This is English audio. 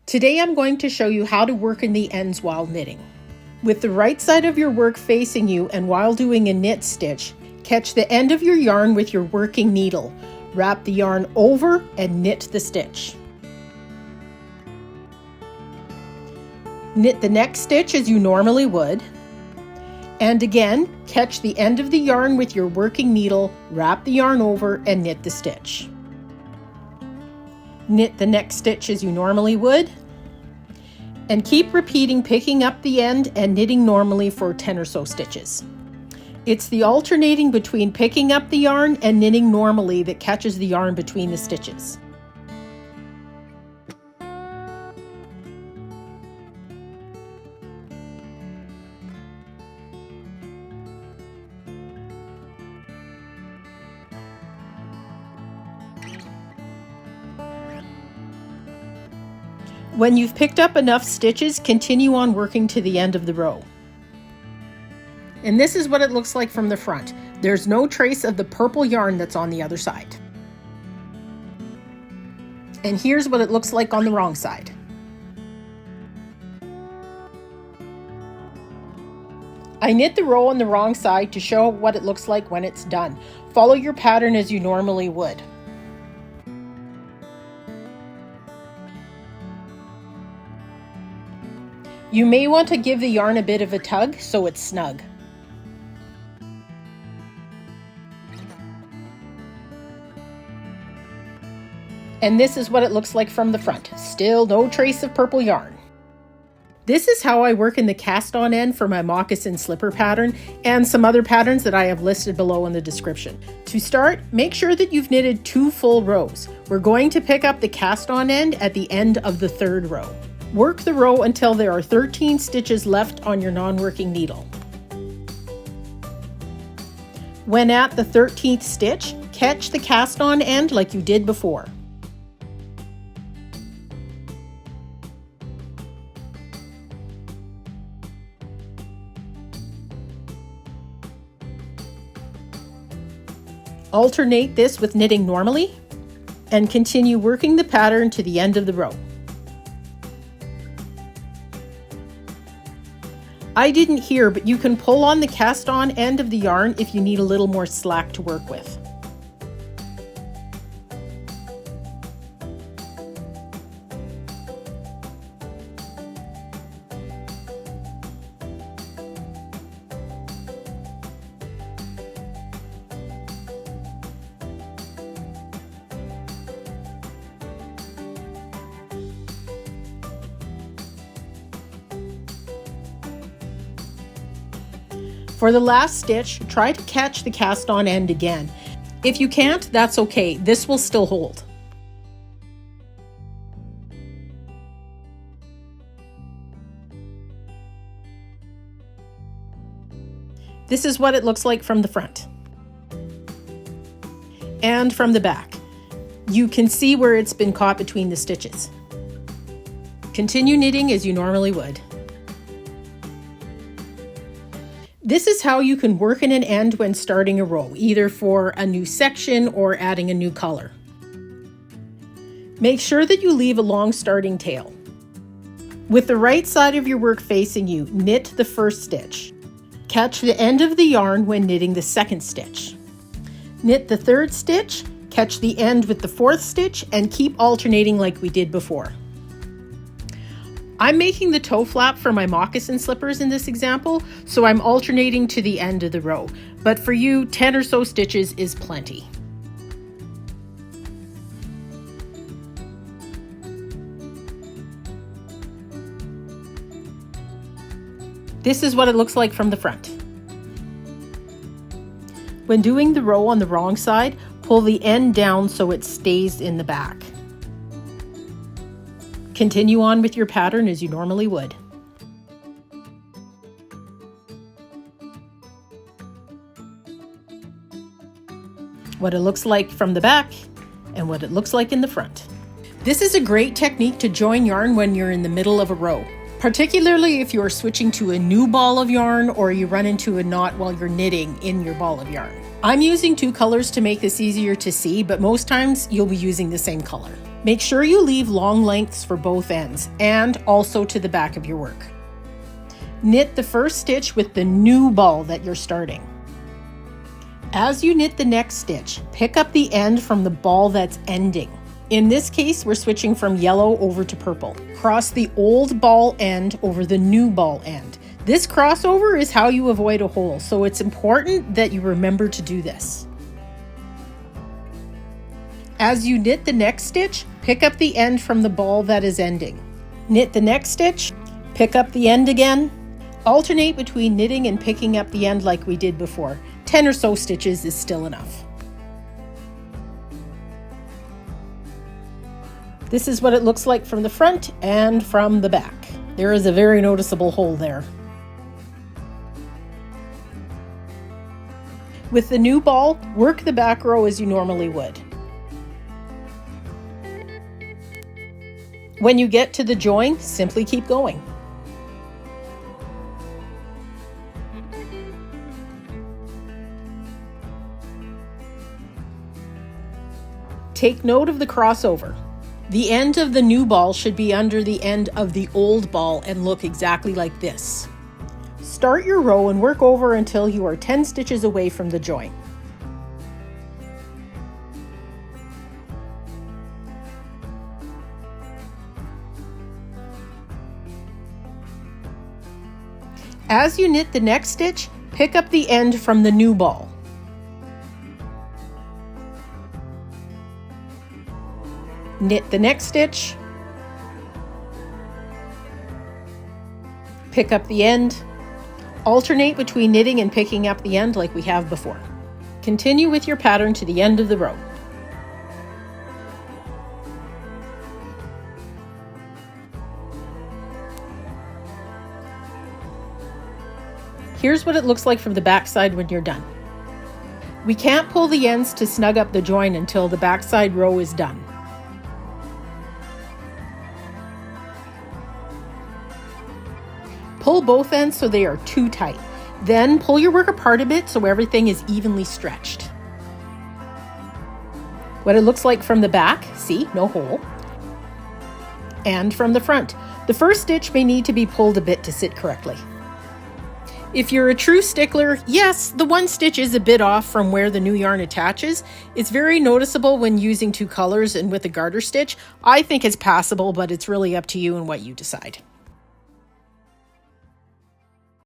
Today I'm going to show you how to work in the ends while knitting. With the right side of your work facing you and while doing a knit stitch, catch the end of your yarn with your working needle. Wrap the yarn over and knit the stitch. Knit the next stitch as you normally would. And again, catch the end of the yarn with your working needle, wrap the yarn over and knit the stitch. Knit the next stitch as you normally would. And keep repeating, picking up the end and knitting normally for 10 or so stitches. It's the alternating between picking up the yarn and knitting normally that catches the yarn between the stitches. When you've picked up enough stitches, continue on working to the end of the row. And this is what it looks like from the front. There's no trace of the purple yarn that's on the other side. And here's what it looks like on the wrong side. I knit the row on the wrong side to show what it looks like when it's done. Follow your pattern as you normally would. You may want to give the yarn a bit of a tug so it's snug. And this is what it looks like from the front. Still no trace of purple yarn. This is how I work in the cast-on end for my moccasin slipper pattern and some other patterns that I have listed below in the description. To start, make sure that you've knitted 2 full rows. We're going to pick up the cast-on end at the end of the 3rd row. Work the row until there are 13 stitches left on your non-working needle. When at the 13th stitch, catch the cast-on end like you did before. Alternate this with knitting normally and continue working the pattern to the end of the row. I didn't here, but you can pull on the cast-on end of the yarn if you need a little more slack to work with. For the last stitch, try to catch the cast-on end again. If you can't, that's okay. This will still hold. This is what it looks like from the front. And from the back. You can see where it's been caught between the stitches. Continue knitting as you normally would. This is how you can work in an end when starting a row, either for a new section or adding a new color. Make sure that you leave a long starting tail. With the right side of your work facing you, knit the 1st stitch. Catch the end of the yarn when knitting the 2nd stitch. Knit the 3rd stitch, catch the end with the 4th stitch, and keep alternating like we did before. I'm making the toe flap for my moccasin slippers in this example, so I'm alternating to the end of the row. But for you, 10 or so stitches is plenty. This is what it looks like from the front. When doing the row on the wrong side, pull the end down so it stays in the back. Continue on with your pattern as you normally would. What it looks like from the back and what it looks like in the front. This is a great technique to join yarn when you're in the middle of a row. particularly if you're switching to a new ball of yarn or you run into a knot while you're knitting in your ball of yarn. I'm using 2 colors to make this easier to see, but most times you'll be using the same color. Make sure you leave long lengths for both ends and also to the back of your work. Knit the first stitch with the new ball that you're starting. As you knit the next stitch, pick up the end from the ball that's ending. In this case, we're switching from yellow over to purple. Cross the old ball end over the new ball end. This crossover is how you avoid a hole, so it's important that you remember to do this. As you knit the next stitch, pick up the end from the ball that is ending. Knit the next stitch, pick up the end again. Alternate between knitting and picking up the end like we did before. 10 or so stitches is still enough. This is what it looks like from the front and from the back. There is a very noticeable hole there. With the new ball, work the back row as you normally would. When you get to the join, simply keep going. Take note of the crossover. The end of the new ball should be under the end of the old ball and look exactly like this. Start your row and work over until you are 10 stitches away from the join. As you knit the next stitch, pick up the end from the new ball. Knit the next stitch, pick up the end, alternate between knitting and picking up the end like we have before. Continue with your pattern to the end of the row. Here's what it looks like from the back side when you're done. We can't pull the ends to snug up the join until the backside row is done. Pull both ends so they are too tight. Then pull your work apart a bit so everything is evenly stretched. What it looks like from the back, see, no hole. And from the front. The first stitch may need to be pulled a bit to sit correctly. If you're a true stickler, yes, the one stitch is a bit off from where the new yarn attaches. It's very noticeable when using 2 colors and with a garter stitch. I think it's passable, but it's really up to you and what you decide.